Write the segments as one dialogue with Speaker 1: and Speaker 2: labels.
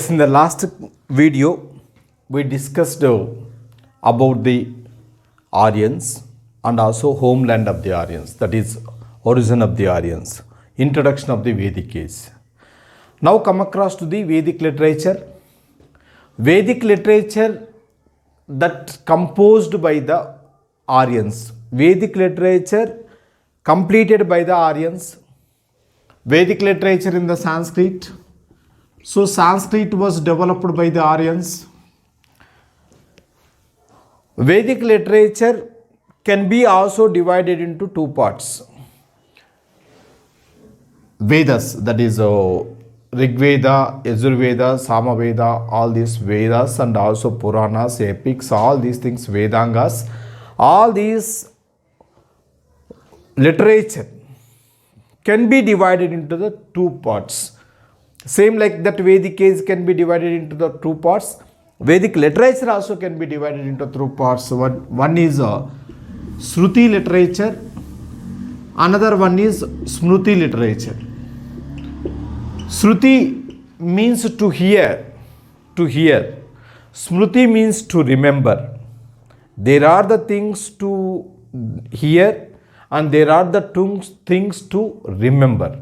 Speaker 1: Yes, in the last video, we discussed about the Aryans and also homeland of the Aryans, that is, origin of the Aryans, introduction of the Vedic age. Now come across to the Vedic literature. Vedic literature that composed by the Aryans. Vedic literature completed by the Aryans. Vedic literature in the Sanskrit. So Sanskrit was developed by the Aryans. Vedic literature can be also divided into two parts. Vedas, that is Rig Veda, Yajurveda, Samaveda, all these Vedas, and also Puranas, epics, all these things, Vedangas, all these literature can be divided into the two parts. Same like that Vedic age can be divided into the two parts. Vedic literature also can be divided into two parts. One is Shruti literature, another one is Smruti literature. Shruti means to hear, Smruti means to remember. There are the things to hear and there are the things to remember.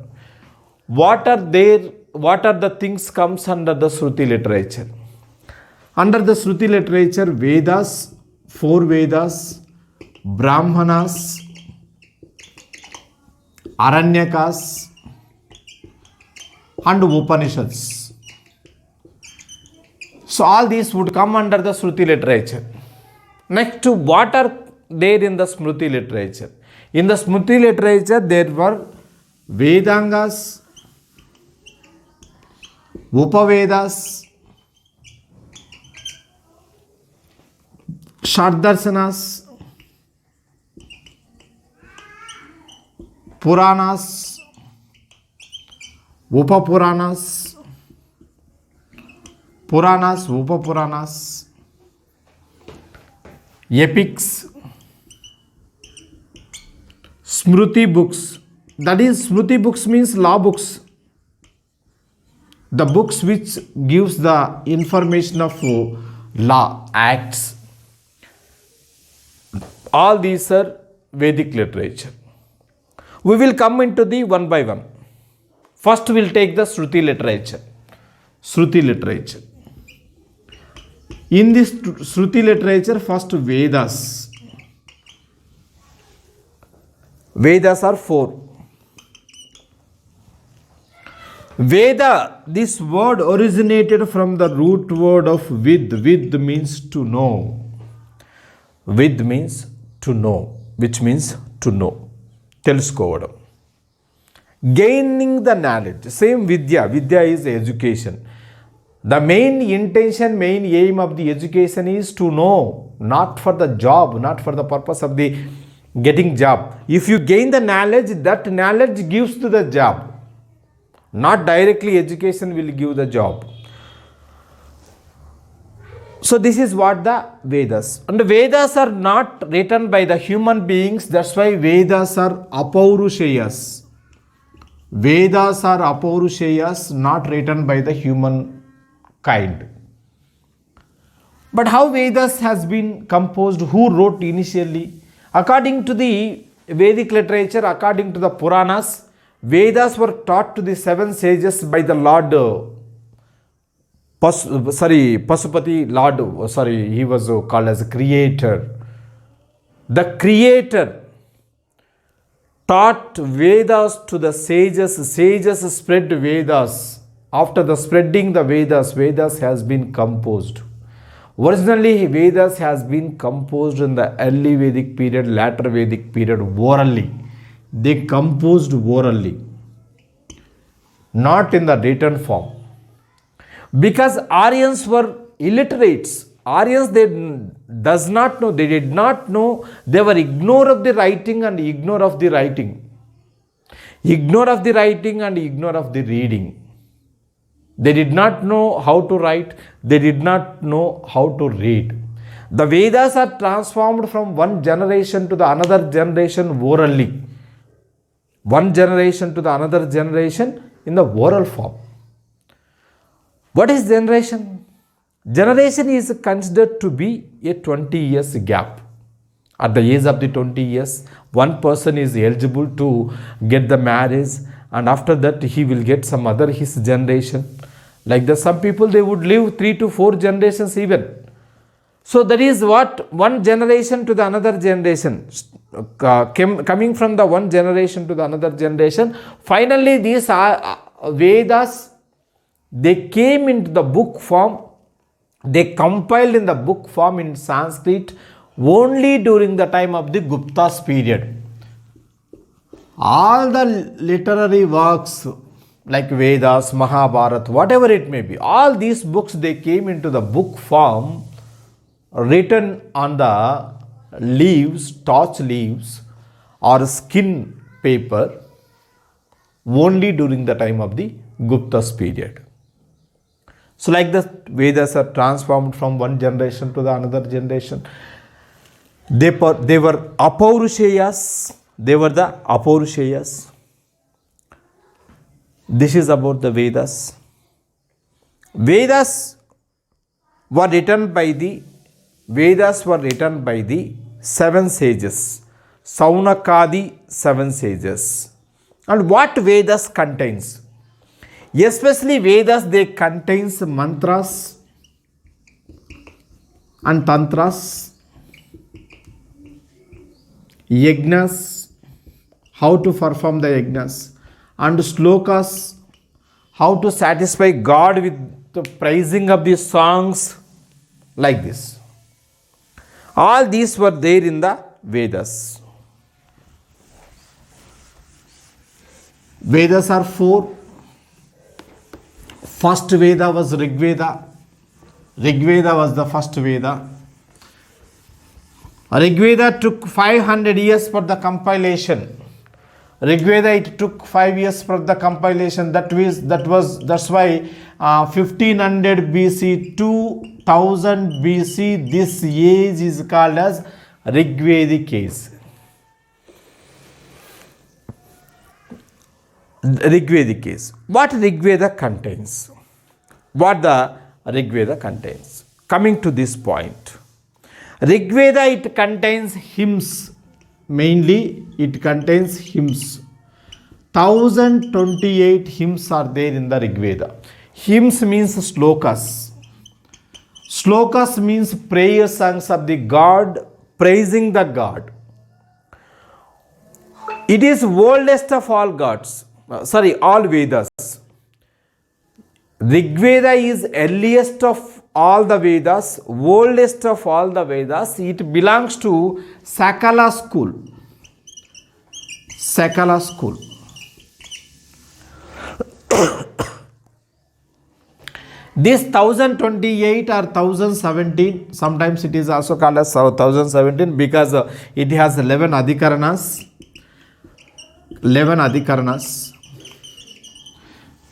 Speaker 1: What are the things comes under the Shruti literature? Under the Shruti literature, Vedas, four Vedas, Brahmanas, Aranyakas, and Upanishads. So all these would come under the Shruti literature. Next, what are there in the Smruti literature? In the Smruti literature, there were Vedangas, Upavedas, Shardarsanas, Puranas, Upapuranas, Puranas, Upapuranas, epics, Smruti books. That is, Smruti books means law books. The books which gives the information of law, acts. All these are Vedic literature. We will come into the one by one. First we will take the Shruti literature. Shruti literature. In this Shruti literature, first Vedas. Vedas are four. Veda, this word originated from the root word of vid. Vid means to know. Vid means to know, which means to know. Teluskovadam. Gaining the knowledge. Same Vidya. Vidya is education. The main intention, main aim of the education is to know, not for the job, not for the purpose of the getting job. If you gain the knowledge, that knowledge gives to the job. Not directly education will give the job. So this is what the Vedas. And the Vedas are not written by the human beings. That's why Vedas are apaurusheyas. Vedas are apaurusheyas, not written by the human kind. But how Vedas has been composed? Who wrote initially? According to the Vedic literature, according to the Puranas, Vedas were taught to the seven sages by the Lord Pasupati, he was called as a creator. The creator taught Vedas to the sages. Sages spread Vedas. After the spreading the Vedas has been composed. Originally, Vedas has been composed in the early Vedic period, later Vedic period, orally. They composed orally, not in the written form. Because Aryans were illiterates. Aryans, they did not know, they were ignore of the writing and ignore of the writing. Ignore of the writing and ignore of the reading. They did not know how to write, they did not know how to read. The Vedas are transformed from one generation to the another generation orally. One generation to the another generation in the oral form. What is generation? Generation is considered to be a 20 years gap. At the age of the 20 years, one person is eligible to get the marriage, and after that he will get some other his generation. Like the some people, they would live 3 to 4 generations even. So that is what one generation to the another generation, coming from the one generation to the another generation. Finally, these are Vedas, they came into the book form, they compiled in the book form in Sanskrit only during the time of the Gupta's period. All the literary works like Vedas, Mahabharata, whatever it may be, all these books, they came into the book form written on the leaves, torch leaves or skin paper only during the time of the Gupta's period. So like the Vedas are transformed from one generation to the another generation. They were Apaurusheyas. They were the Apaurusheyas. This is about the Vedas. Vedas were written by the seven sages. Saunakadi seven sages. And what Vedas contains? Especially Vedas, they contains mantras and tantras, yajnas, how to perform the yajnas, and slokas, how to satisfy God with the praising of the songs, like this. All these were there in the Vedas. Vedas are 4. First Veda was Rig Veda. Rig Veda was the first Veda. Rig Veda took 500 years for the compilation. Rig Veda, it took 5 years for the compilation. That's why 1500 BC, 2000 BC, this age is called as Rig Vedic age. Rig Vedic age. What Rig Veda contains? What the Rig Veda contains? Coming to this point. Rig Veda, it contains hymns. Mainly, it contains hymns. 1028 hymns are there in the Rig Veda. Hymns means slokas. Slokas means prayer songs of the God, praising the God. It is oldest of all gods. All Vedas. Rig Veda is earliest of all the Vedas, oldest of all the Vedas. It belongs to Sakala school. Sakala school. This 1028 or 1017, sometimes it is also called as 1017 because it has 11 adhikaranas. 11 adhikaranas.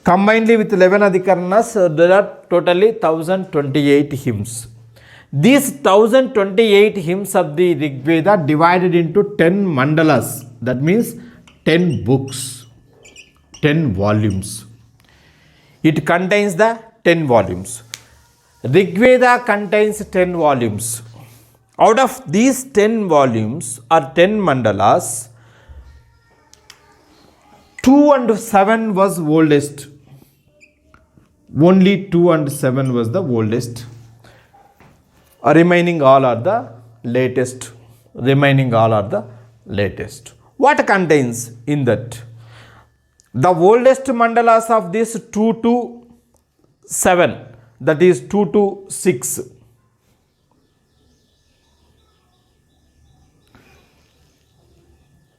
Speaker 1: Combinedly with 11 adhikaranas, there are totally 1028 hymns. These 1028 hymns of the Rig Veda divided into 10 mandalas. That means 10 books, 10 volumes. It contains the 10 volumes. Rig Veda contains 10 volumes. Out of these 10 volumes or 10 mandalas, 2 and 7 was oldest. Only 2 and 7 was the oldest. Remaining all are the latest. What contains in that? The oldest mandalas of this 2 to 7, that is 2 to 6.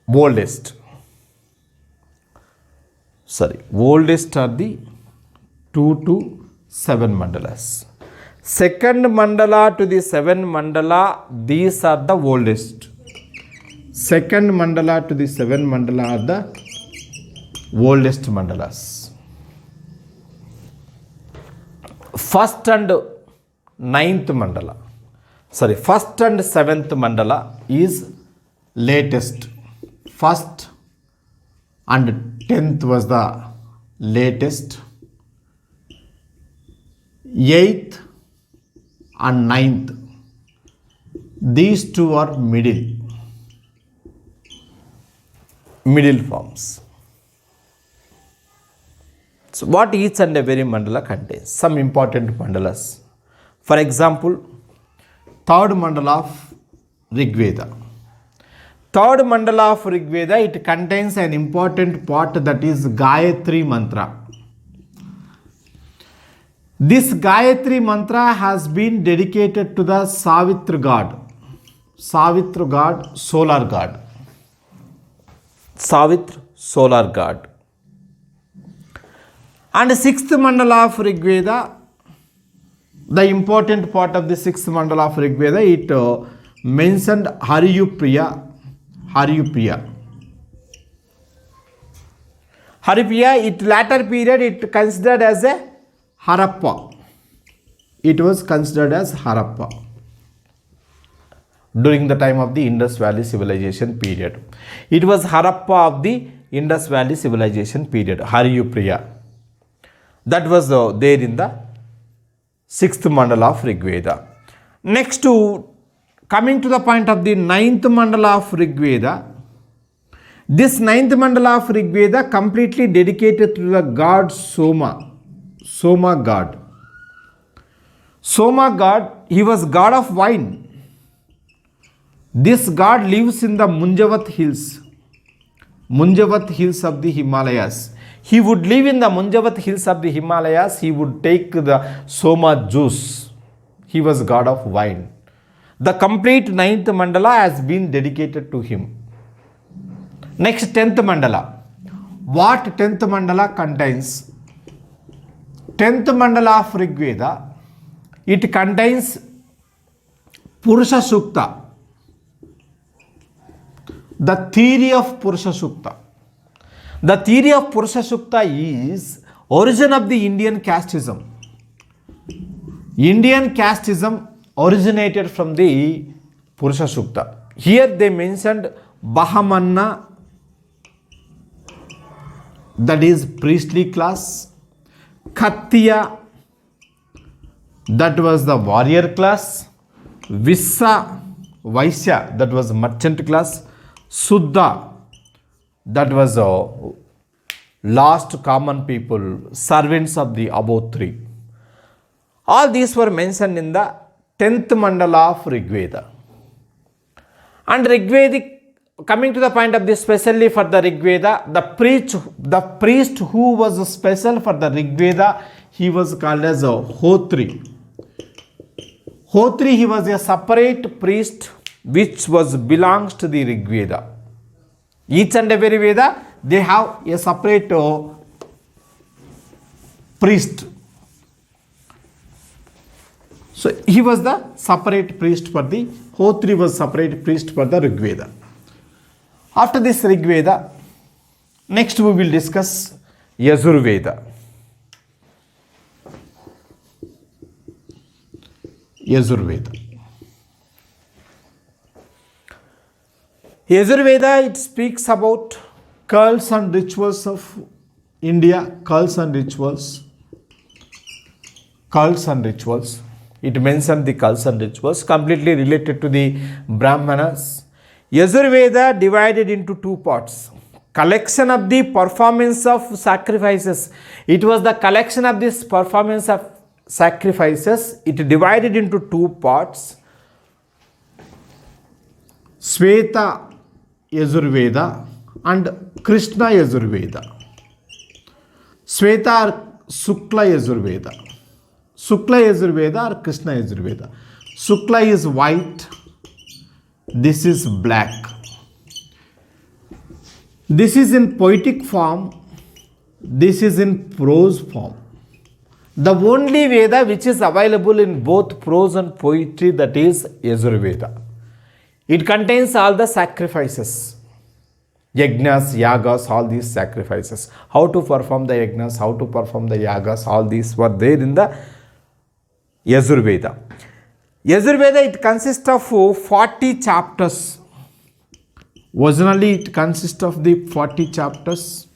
Speaker 1: Oldest are the 2 to 7 mandalas. Second mandala to the 7 mandala, these are the oldest. Second mandala to the 7 mandala are the oldest mandalas. First and 9th mandala, first and 7th mandala is latest. First and 10th was the latest. 8th and 9th. These two are middle forms. So what each and every mandala contains? Some important mandalas. For example, third mandala of Rig Veda. Third mandala of Rig Veda, it contains an important part, that is Gayatri mantra. This Gayatri mantra has been dedicated to the Savitra god. Savitra god, solar god. Savitra, solar god. And sixth mandala of Rig Veda, the important part of the sixth mandala of Rig Veda, it mentioned Haripriya. Haripriya, it latter period, it considered as a Harappa. It was considered as Harappa during the time of the Indus Valley civilization period. It was Harappa of the Indus Valley civilization period, Haripriya. That was there in the sixth mandala of Rig Veda. Next to coming to the point of the ninth mandala of Rig Veda, this ninth mandala of Rig Veda completely dedicated to the god Soma. Soma god. Soma god, he was god of wine. This god lives in the Munjavat hills. Munjavat hills of the Himalayas. He would live in the Munjavat hills of the Himalayas. He would take the Soma juice. He was god of wine. The complete ninth mandala has been dedicated to him. Next, 10th mandala. What 10th mandala contains? 10th mandala of Rig Veda, it contains Purusha Sukta. The theory of Purusha Sukta. The theory of Purusha Sukta is origin of the Indian casteism. Indian casteism originated from the Purusha Sukta. Here they mentioned Bahamanna, that is priestly class. Khattiya, that was the warrior class. Vaisya, that was merchant class. Suddha, that was last common people, servants of the above three. All these were mentioned in the 10th mandala of Rig Veda. And Rig Vedic, coming to the point of this, specially for the Rig Veda, the priest who was special for the Rig Veda, he was called as a Hotri. Hotri, he was a separate priest which belongs to the Rig Veda. Each and every Veda, they have a separate priest. So he was the separate priest for the Hotri was separate priest for the Rig Veda. After this Rig Veda, next we will discuss Yajurveda. Yajurveda. Yajurveda, it speaks about cults and rituals of India. Cults and rituals. It mentioned the cults and rituals completely related to the Brahmanas. Yajurveda divided into two parts. Collection of the performance of sacrifices. It was the collection of this performance of sacrifices. It divided into two parts. Sweta Yajurveda and Krishna Yajurveda. Sweta or Sukla Yajurveda. Sukla Yajurveda or Krishna Yajurveda. Sukla is white. This is black. This is in poetic form. This is in prose form. The only Veda which is available in both prose and poetry, that is Yajurveda. It contains all the sacrifices. Yajnas, yagas, all these sacrifices. How to perform the yajnas, how to perform the yagas, all these were there in the Yajurveda. Yajurveda, it consists of 40 chapters. Originally, it consists of the 40 chapters.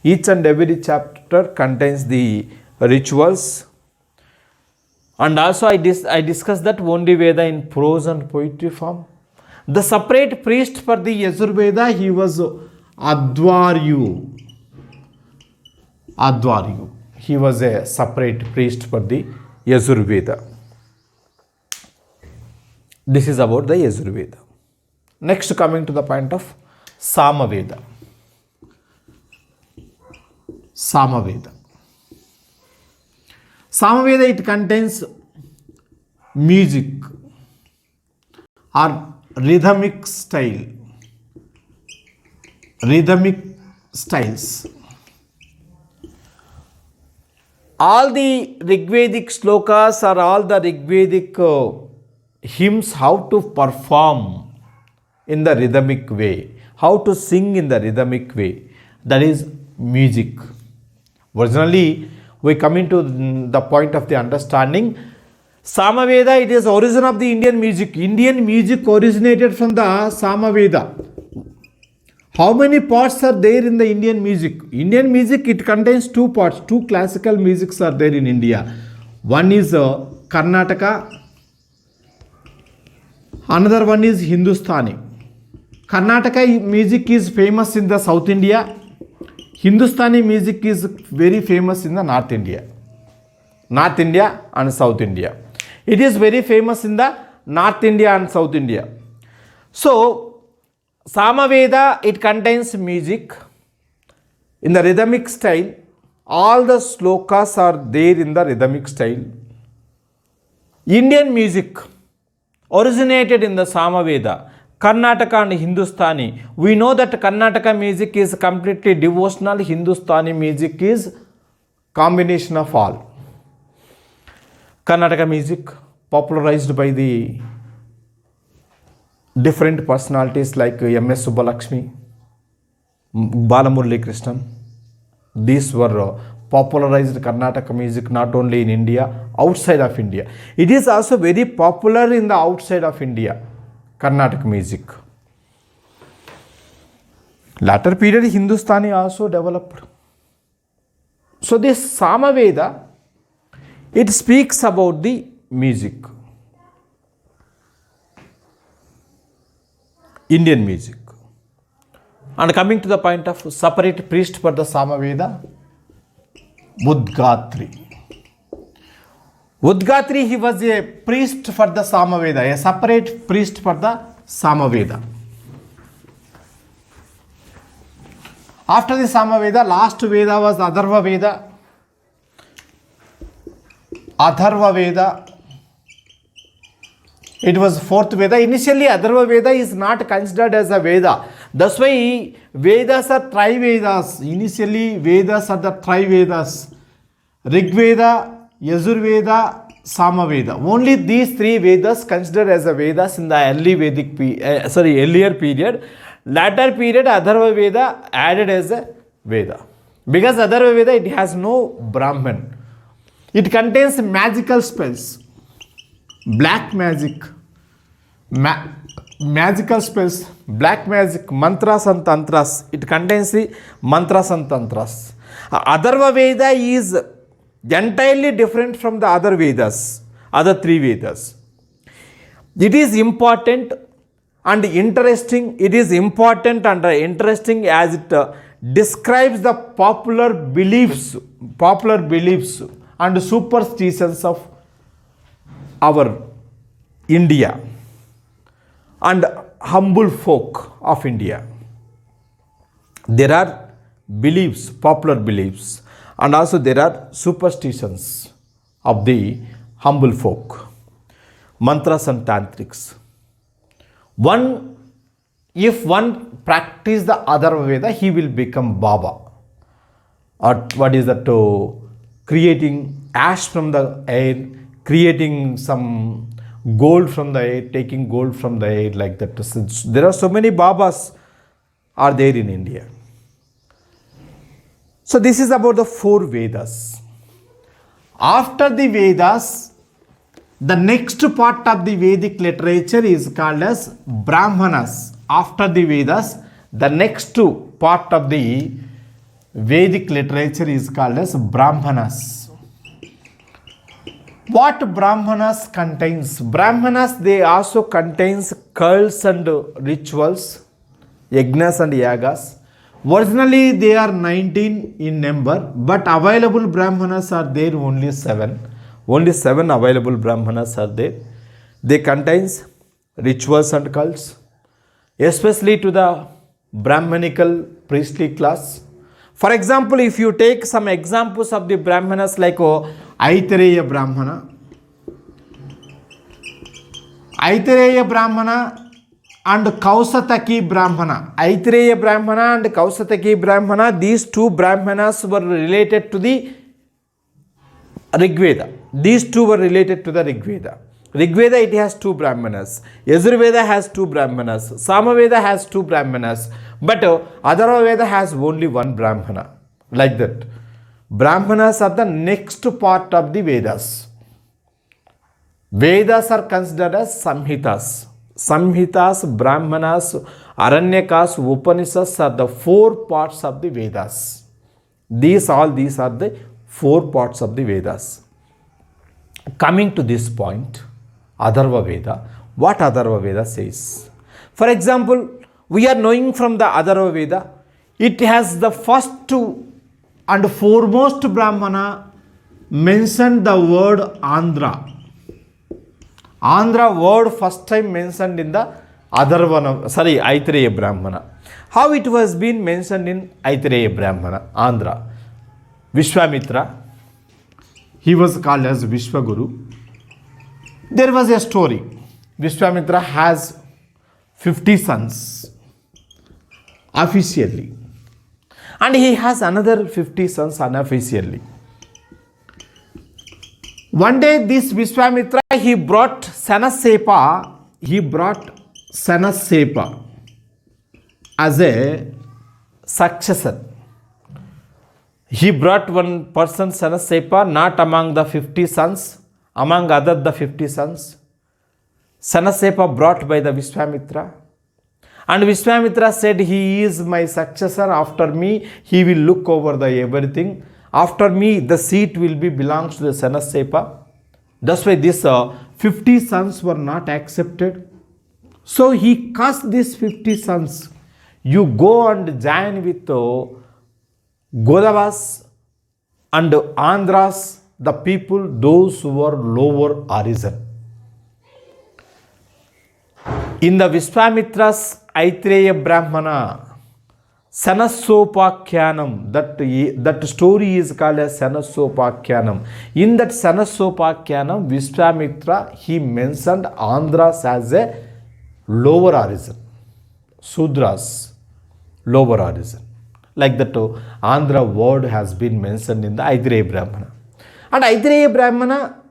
Speaker 1: Each and every chapter contains the rituals. And also I discussed that only Veda in prose and poetry form. The separate priest for the Yajurveda, he was Advaryu. Advaryu. He was a separate priest for the Yajurveda. This is about the Yajurveda. Next, coming to the point of Samaveda. Samaveda. Samaveda, it contains music or rhythmic style. Rhythmic styles. All the Rigvedic slokas or all the Rigvedic hymns, how to perform in the rhythmic way, how to sing in the rhythmic way, that is music. Originally, we come into the point of the understanding. Samaveda, it is origin of the Indian music. Indian music originated from the Samaveda. How many parts are there in the Indian music? Indian music, it contains two parts. Two classical musics are there in India. One is Karnataka. Another one is Hindustani. Karnataka music is famous in the South India. Hindustani music is very famous in the North India. North India and South India. It is very famous in the North India and South India. So, Samaveda, it contains music in the rhythmic style. All the slokas are there in the rhythmic style. Indian music originated in the Samaveda. Karnataka and Hindustani. We know that Karnataka music is completely devotional. Hindustani music is combination of all. Karnataka music popularized by the different personalities like M.S. Subbalakshmi, Balamurali Krishnan. These were popularized Karnataka music not only in India, outside of India. It is also very popular in the outside of India, Karnataka music. Later period, Hindustani also developed. So this Samaveda, it speaks about the music. Indian music. And coming to the point of separate priest for the Samaveda, Udgatri. Udgatri, he was a priest for the Samaveda, a separate priest for the Samaveda. After the Samaveda, last Veda was Atharva Veda. Atharva Veda. It was fourth Veda. Initially, Atharva Veda is not considered as a Veda. That's why Vedas are Tri-Vedas. Initially, Vedas are the Tri-Vedas. Rig Veda, Yajurveda, Samaveda. Only these three Vedas considered as a Vedas in the earlier period. Later period, Atharva Veda added as a Veda. Because Atharva Veda, it has no Brahman. It contains magical spells. Black magic, magical spells, black magic, mantras and tantras. It contains the mantras and tantras. Atharva Veda is entirely different from the other Vedas, other three Vedas. It is important and interesting. It is important and interesting as it describes the popular beliefs and superstitions of our India and humble folk of India. There are beliefs, popular beliefs, and also there are superstitions of the humble folk, mantras and tantrics. If one practice the Atharva Veda, he will become Baba. Or what is that? Creating ash from the air, creating some gold from the air, taking gold from the air, like that. There are so many Babas are there in India. So this is about the four Vedas. After the Vedas, the next part of the Vedic literature is called as Brahmanas. After the Vedas, the next part of the Vedic literature is called as Brahmanas. What Brahmanas contains? Brahmanas, they also contains cults and rituals, yagnas and yagas. Originally they are 19 in number, but available Brahmanas are there only 7. Only 7 available Brahmanas are there. They contains rituals and cults, especially to the Brahmanical priestly class. For example, if you take some examples of the Brahmanas like Aitareya Brahmana, and Kausataki Brahmana. Aitareya Brahmana and Kausataki Brahmana, these two Brahmanas were related to the Rig Veda. These two were related to the Rig Veda. Rig Veda, it has 2 Brahmanas. Yajurveda has 2 Brahmanas. Samaveda has 2 Brahmanas. But Atharva Veda has only 1 Brahmana. Like that. Brahmanas are the next part of the Vedas. Vedas are considered as Samhitas. Samhitas, Brahmanas, Aranyakas, Upanishads are the 4 parts of the Vedas. These are the 4 parts of the Vedas. Coming to this point, Atharva Veda. What Atharva Veda says? For example, we are knowing from the Atharva Veda, it has the first and foremost Brahmana mentioned the word Andhra. Andhra word first time mentioned in the Aitareya Brahmana. How it was been mentioned in Aitareya Brahmana, Andhra? Vishwamitra, he was called as Vishwaguru. There was a story. Vishwamitra has 50 sons officially, and he has another 50 sons unofficially. One day this Vishwamitra, he brought Sanasepa as a successor. He brought one person, Sanasepa, not among the 50 sons, among other the 50 sons. Sanasepa brought by the Vishwamitra. And Vishwamitra said, he is my successor. After me, he will look over the everything. After me, the seat will be belongs to the Sanasepa. That's why these 50 sons were not accepted. So he cursed these 50 sons. You go and join with Godavas and Andhras, the people, those who were lower origin. In the Vishwamitra's Aitareya Brahmana, Sanasopakyanam, that story is called as Sanasopakyanam. In that Sanasopakyanam, Vishwamitra, he mentioned Andhras as a lower origin. Sudras, lower origin. Like that, Andhra word has been mentioned in the Aitareya Brahmana. And Aitareya Brahmana,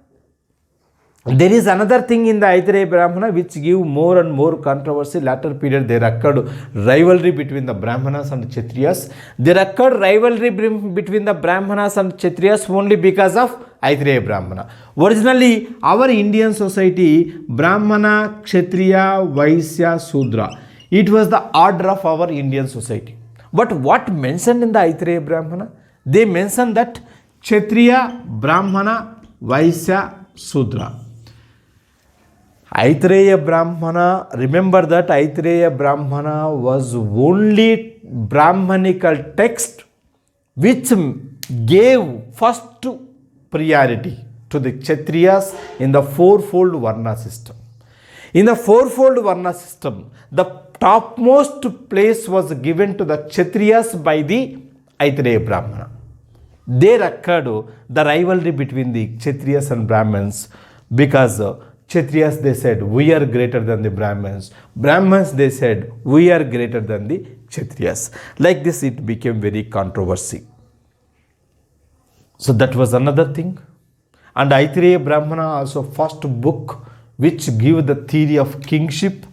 Speaker 1: there is another thing in the Aitareya Brahmana which give more and more controversy. Later period there occurred rivalry between the Brahmanas and Kshatriyas. There occurred rivalry between the Brahmanas and Kshatriyas only because of Aitareya Brahmana. Originally, our Indian society, Brahmana, Kshatriya, Vaisya, Sudra. It was the order of our Indian society. But what mentioned in the Aitareya Brahmana? They mentioned that Kshatriya, Brahmana, Vaisya, Sudra. Aitareya Brahmana, remember that Aitareya Brahmana was only Brahmanical text which gave first priority to the Kshatriyas in the fourfold Varna system. In the fourfold Varna system, the topmost place was given to the Kshatriyas by the Aitareya Brahmana. There occurred the rivalry between the Kshatriyas and Brahmins because Kshatriyas, they said, we are greater than the Brahmins. Brahmins, they said, we are greater than the Kshatriyas. Like this, it became very controversy. So that was another thing. And Aitareya Brahmana also first book which give the theory of kingship,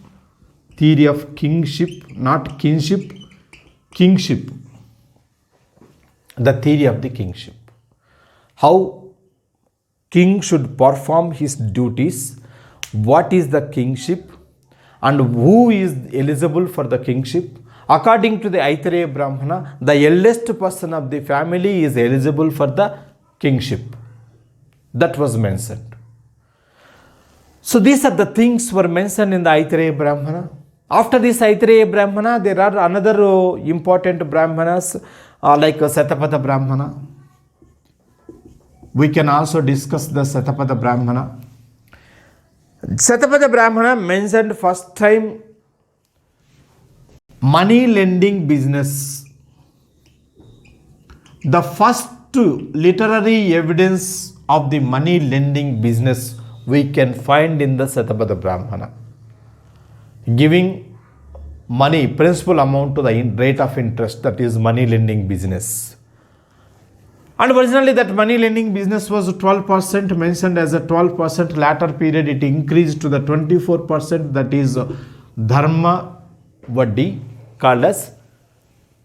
Speaker 1: not kinship, kingship. The theory of the kingship. How king should perform his duties, what is the kingship, and who is eligible for the kingship. According to the Aitareya Brahmana, the eldest person of the family is eligible for the kingship. That was mentioned. So these are the things were mentioned in the Aitareya Brahmana. After this Aitareya Brahmana, there are another important Brahmanas like Satapada Brahmana. We can also discuss the Satapada Brahmana. Satapada Brahmana mentioned first time money lending business. The first literary evidence of the money lending business we can find in the Satapada Brahmana. Giving money, principal amount to the rate of interest, that is money lending business. And originally that money lending business was 12%, mentioned as a 12%. Later period it increased to the 24%, that is Dharma Vaddi, called as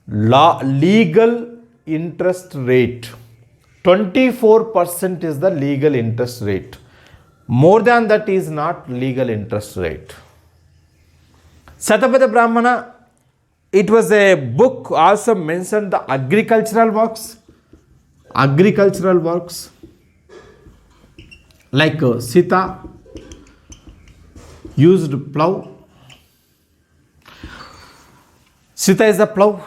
Speaker 1: legal interest rate. 24% is the legal interest rate. More than that is not legal interest rate. Satapada Brahmana, it was a book, also mentioned the agricultural works like Sita used plough. Sita is a plough.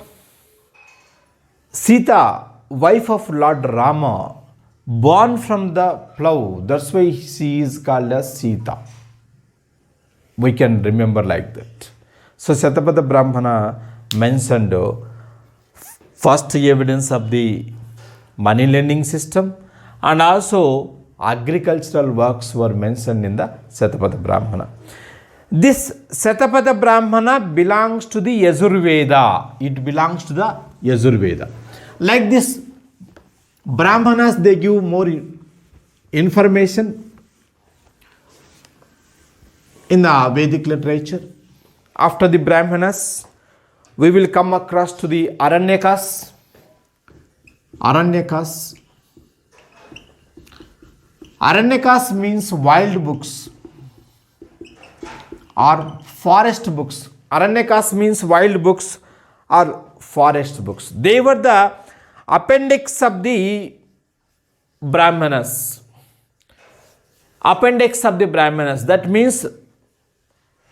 Speaker 1: Sita, wife of Lord Rama, born from the plough, that's why she is called as Sita. We can remember like that. So Satapada Brahmana mentioned first evidence of the money lending system, and also agricultural works were mentioned in the Satapada Brahmana. This Satapada Brahmana belongs to the Yajurveda. It belongs to the Yajurveda. Like this, Brahmanas, they give more information in the Vedic literature. After the Brahmanas, we will come across to the Aranyakas. Aranyakas means wild books or forest books. Aranyakas means wild books or forest books. They were the appendix of the Brahmanas. That means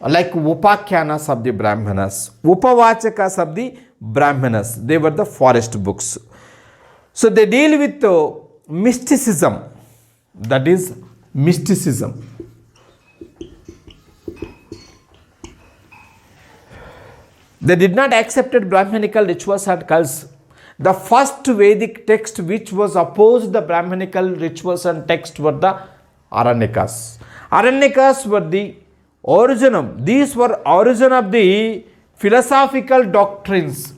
Speaker 1: like Upakhyanas of the Brahmanas, Upavachakas of the Brahmanas. They were the forest books. So they deal with mysticism. That is mysticism. They did not accept Brahmanical rituals and cults. The first Vedic text which was opposed the Brahmanical rituals and texts were the Aranyakas. Aranyakas were the origin. These were origin of the philosophical doctrines.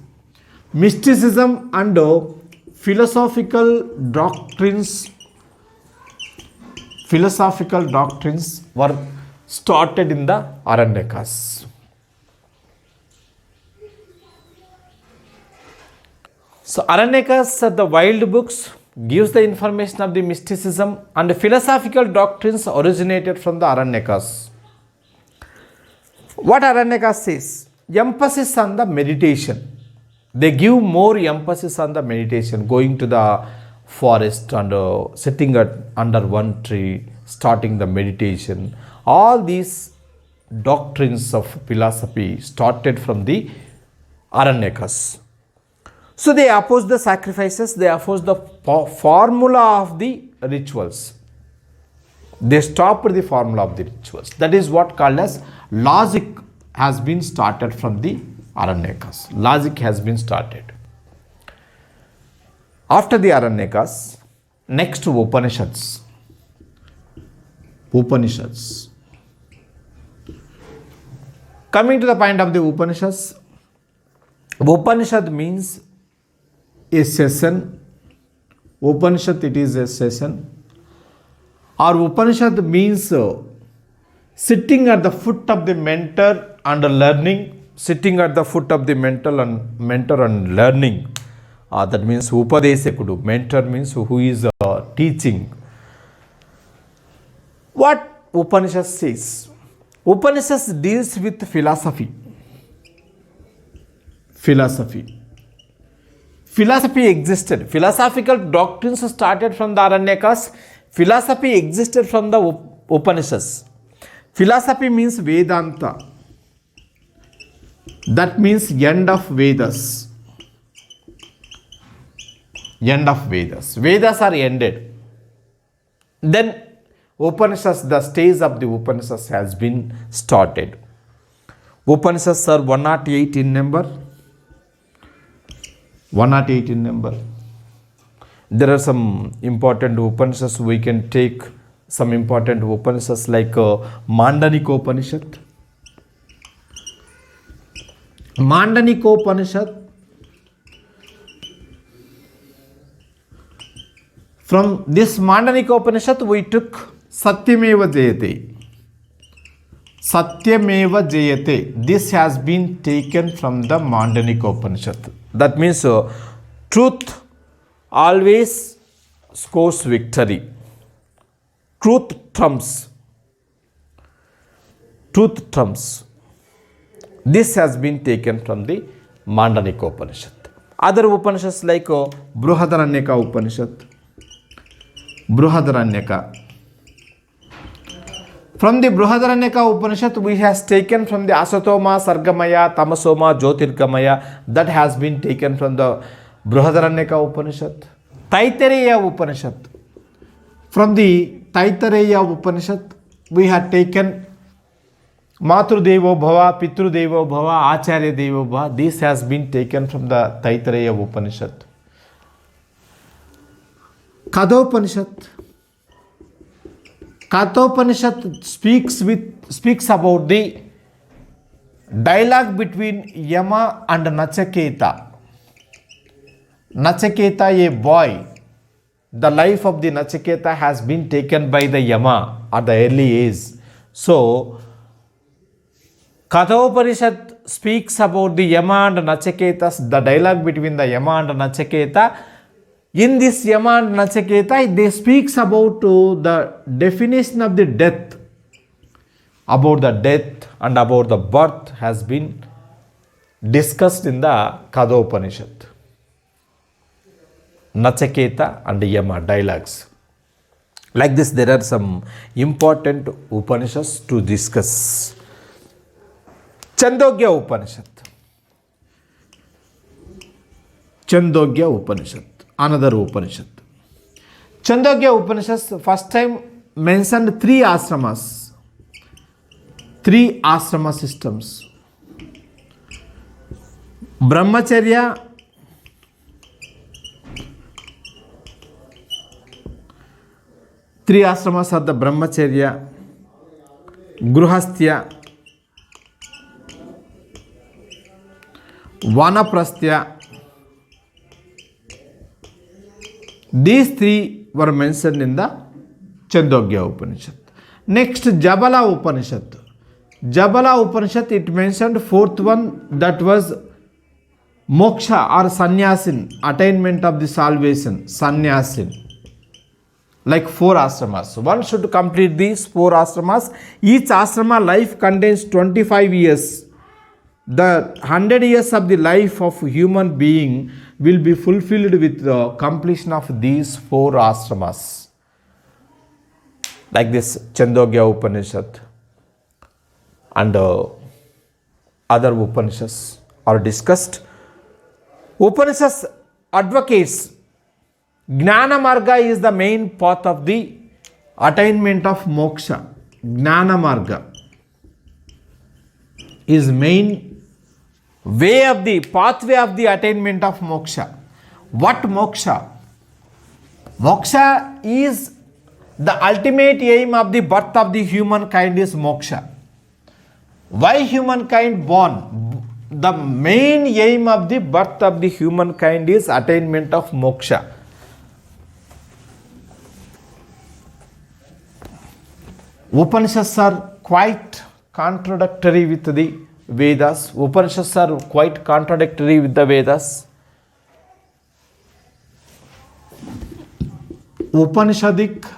Speaker 1: Mysticism and philosophical doctrines were started in the Aranyakas. So Aranyakas are the wild books, gives the information of the mysticism, and the philosophical doctrines originated from the Aranyakas. What Aranyakas says? Emphasis on the meditation. They give more emphasis on the meditation, going to the forest and sitting under one tree, starting the meditation. All these doctrines of philosophy started from the Aranyakas. So they oppose the sacrifices, they oppose the formula of the rituals. They stopped the formula of the rituals. That is what called as logic has been started from the Aranyakas. Logic has been started. After the Aranyakas, next to Upanishads. Coming to the point of the Upanishads, Upanishad means a session. Upanishad, it is a session. Or Upanishad means sitting at the foot of the mentor and learning. Sitting at the foot of the mentor and learning. That means Upadeshakudu. Mentor means who is teaching. What Upanishad says? Upanishad deals with philosophy. Philosophy existed. Philosophical doctrines started from the Aranyakas. Philosophy existed from the Upanishads. Philosophy means Vedanta. That means end of Vedas. End of Vedas. Vedas are ended. Then Upanishads, the stage of the Upanishads has been started. Upanishads are 108 in number. 108 in number. There are some important Upanishads. We can take some important Upanishads like Mandanyika Upanishad. Mandanyika Upanishad. From this Mandanyika Upanishad we took Satyameva Jayate. Satyameva Jayate. This has been taken from the Mandanyika Upanishad. That means truth always scores victory. Truth trumps. Truth trumps. This has been taken from the Mandanyika Upanishad. Other Upanishads like Brihadaranyaka Upanishad. Brihadaranyaka. From the Brihadaranyaka Upanishad, we has taken from the Asatoma, Sargamaya, Tamasoma, Jyotirgamaya. That has been taken from the Brihadaranyaka Upanishad. Taittiriya Upanishad. From the Taittiriya Upanishad, we had taken Matru Devo Bhava, Pitru Devo Bhava, Acharya Devo Bhava. This has been taken from the Taittiriya Upanishad. Kathopanishad. Kathopanishad speaks about the dialogue between Yama and Nachaketa. Nachaketa, a boy. The life of the Nachaketa has been taken by the Yama at the early age. So, Kathopanishad speaks about the Yama and Nachaketas, the dialogue between the Yama and Nachaketa. In this Yama and Nachaketa, they speaks about the definition of the death. About the death and about the birth has been discussed in the Kathopanishad. Nachaketa and Yama dialogues. Like this, there are some important Upanishads to discuss. Chandogya Upanishad. Chandogya Upanishad. Another Upanishad. Chandogya Upanishad first time mentioned 3 ashramas. 3 ashrama systems. Brahmacharya, three ashramas are the Brahmacharya, Gruhastya, Vanaprasthya. These 3 were mentioned in the Chandogya Upanishad. Next, Jabala Upanishad. Jabala Upanishad, it mentioned 4th one, that was moksha or sannyasin, attainment of the salvation, sannyasin. Like 4 ashramas. One should complete these 4 ashramas. Each ashrama life contains 25 years. The 100 years of the life of human being will be fulfilled with the completion of these 4 ashramas. Like this Chandogya Upanishad and other Upanishads are discussed. Upanishads advocates Gnana Marga is the main path of the attainment of moksha. Gnana Marga is main way of the pathway of the attainment of moksha. What moksha? Moksha is the ultimate aim of the birth of the humankind is moksha. Why humankind born? The main aim of the birth of the humankind is attainment of moksha. Upanishads are quite contradictory with the Vedas. Upanishads are quite contradictory with the Vedas. Upanishadic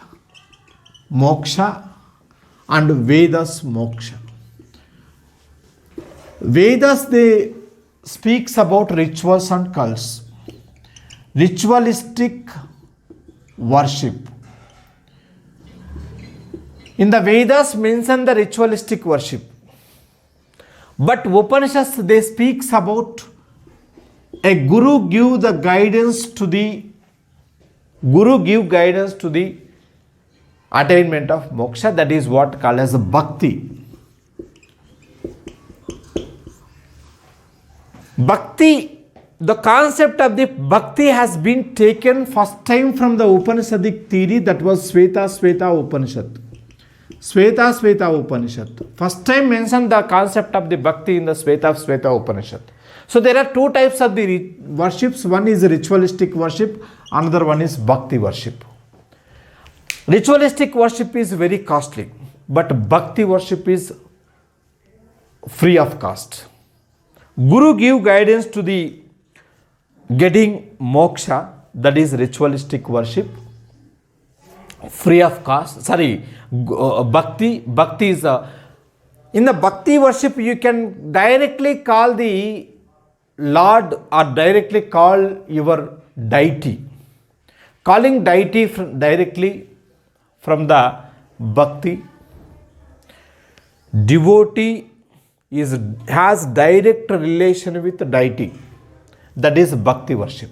Speaker 1: moksha and Vedas moksha. Vedas, they speaks about rituals and cults. Ritualistic worship. In the Vedas mention the ritualistic worship, but Upanishads they speaks about a guru give guidance to the attainment of moksha. That is what called as bhakti. Bhakti, the concept of the bhakti has been taken first time from the Upanishadic theory, that was Sveta Upanishad. Sveta Upanishad. First time mentioned the concept of the bhakti in the Sveta Upanishad. So there are two types of the worships. One is ritualistic worship, another one is bhakti worship. Ritualistic worship is very costly, but bhakti worship is free of cost. Guru give guidance to the getting moksha, that is ritualistic worship, free of cost. Bhakti is in the bhakti worship you can directly call the Lord or directly call your deity. Calling deity directly from the bhakti. Devotee has direct relation with deity. That is bhakti worship.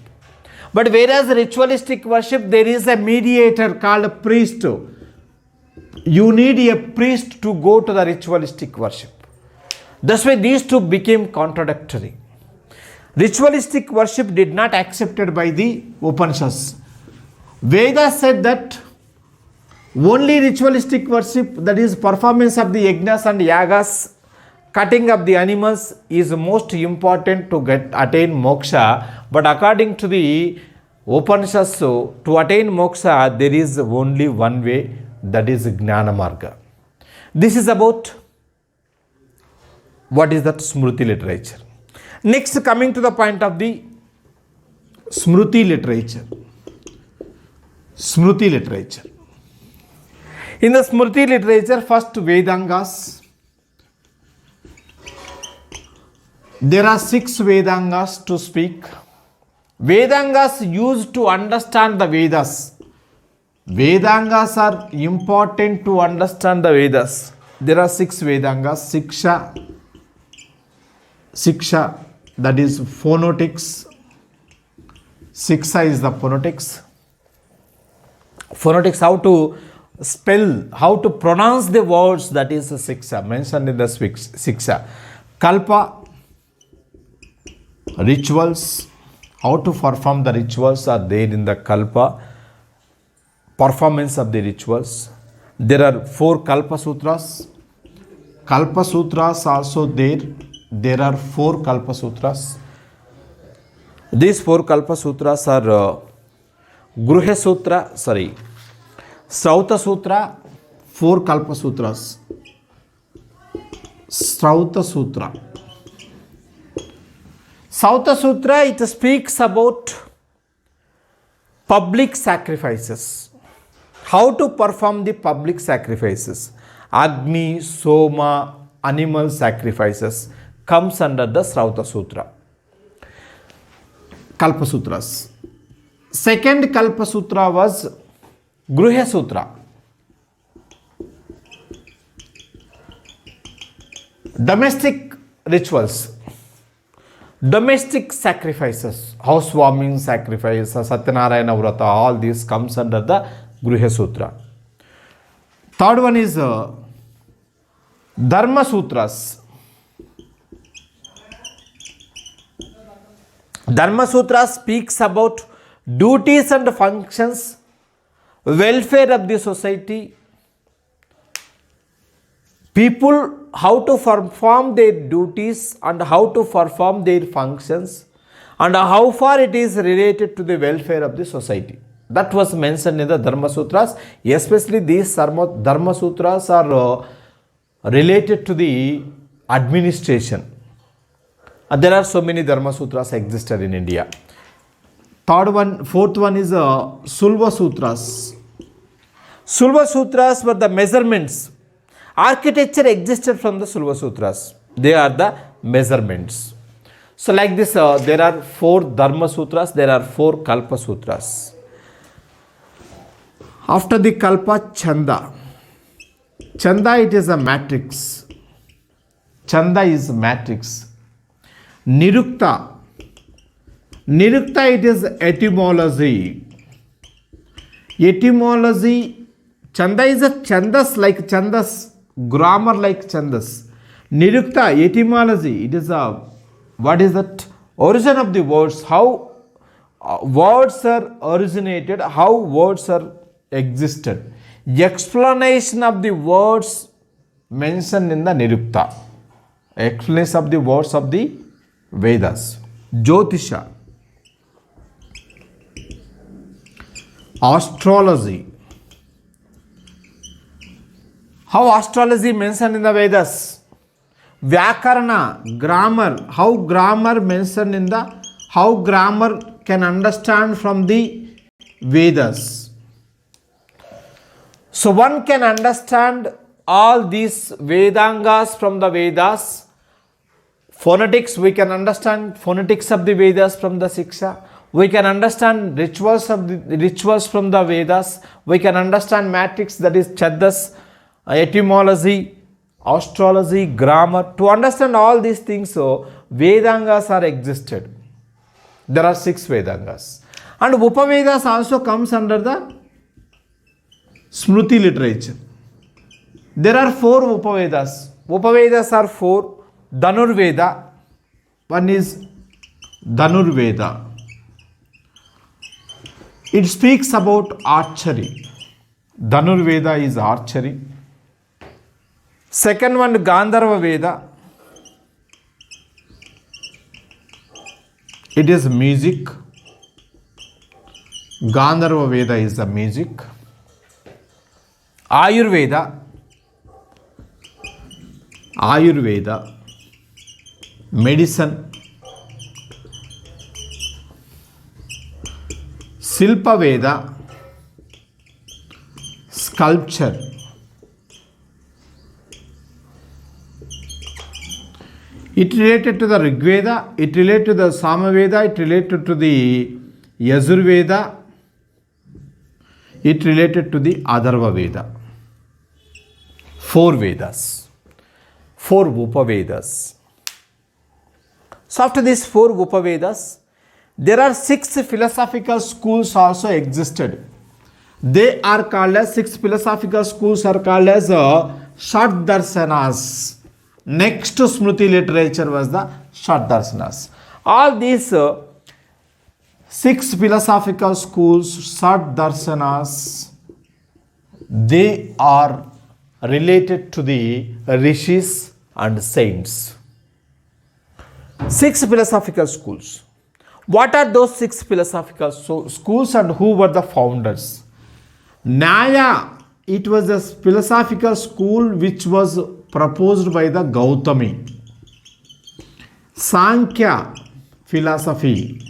Speaker 1: But whereas ritualistic worship, there is a mediator called a priest. You need a priest to go to the ritualistic worship. That's why these two became contradictory. Ritualistic worship did not accepted by the Upanishads. Vedas said that only ritualistic worship, that is performance of the yajnas and yagas, cutting of the animals, is most important to attain moksha. But according to the Upanishads, to attain moksha there is only one way, that is Gnana Marga. This is about what is that Smruti literature. Next, coming to the point of the Smruti literature. Smruti literature. In the Smruti literature, first Vedangas. There are 6 Vedangas to speak. Vedangas used to understand the Vedas. Vedangas are important to understand the Vedas. There are 6 Vedangas. Siksha, that is phonetics. Siksha is the phonetics. Phonetics, how to spell, how to pronounce the words, that is Siksha, mentioned in the Siksha. Kalpa, rituals, how to perform the rituals are there in the Kalpa, performance of the rituals. There are 4 Kalpa Sutras. Kalpa Sutras also there. There are 4 Kalpa Sutras. These 4 Kalpa Sutras are Gruhya Sutra, Srauta Sutra, 4 Kalpa Sutras. Srauta Sutra. Srauta Sutra, it speaks about public sacrifices. How to perform the public sacrifices. Agni, Soma, animal sacrifices comes under the Srauta Sutra. Kalpa Sutras. Second Kalpa Sutra was Gruhya Sutra. Domestic rituals, domestic sacrifices, housewarming sacrifice, Satyanarayana Vrata, all this comes under the Gruhya Sutra. Third one is Dharma Sutras. Dharma Sutra speaks about duties and functions, welfare of the society, people, how to perform their duties and how to perform their functions, and how far it is related to the welfare of the society. That was mentioned in the Dharma Sutras. Especially these Dharma Sutras are related to the administration. There are so many Dharma Sutras existed in India. Fourth one is Sulva Sutras. Sulva Sutras were the measurements. Architecture existed from the Sulva Sutras. They are the measurements. So like this, there are 4 Dharma Sutras, there are 4 Kalpa Sutras. After the Kalpa, Chanda. Chanda, it is a matrix. Chanda is matrix. Nirukta. Nirukta, it is etymology. Etymology. Chanda is a chandas like chandas. Grammar like chandas. Nirukta, etymology. It is a, what is that? Origin of the words. How words are originated. How words are existed. Explanation of the words mentioned in the Nirukta. Explanation of the words of the Vedas. Jyotisha. Astrology. How astrology mentioned in the Vedas? Vyakarana, grammar. How grammar mentioned in the, how grammar can understand from the Vedas. So one can understand all these Vedangas from the Vedas. Phonetics, we can understand phonetics of the Vedas from the Siksha. We can understand rituals from the Vedas. We can understand matrix, that is Chaddas, etymology, astrology, grammar. To understand all these things, so Vedangas are existed. There are 6 Vedangas. And Upavedas also comes under the Smruti literature. There are 4 Upavedas. Upavedas are 4. Dhanurveda. One is Dhanurveda. It speaks about archery. Dhanurveda is archery. Second one, Gandharva Veda. It is music. Gandharva Veda is the music. Ayurveda. Ayurveda. Medicine. Silpa Veda. Sculpture. It related to the Rig Veda, it related to the Samaveda, it related to the Yajurveda, it related to the Atharva Veda. 4 Vedas, 4 Upavedas. So after these 4 Upavedas, there are 6 philosophical schools also existed. They are called as 6 philosophical schools are called as Shad Darsanas. Next to Smruti literature was the Shad Darsanas. All these 6 philosophical schools, Shad Darsanas, they are related to the rishis and saints. 6 philosophical schools. What are those 6 philosophical schools and who were the founders? Nyaya, it was a philosophical school which was proposed by the Gautami. Sankhya, philosophy,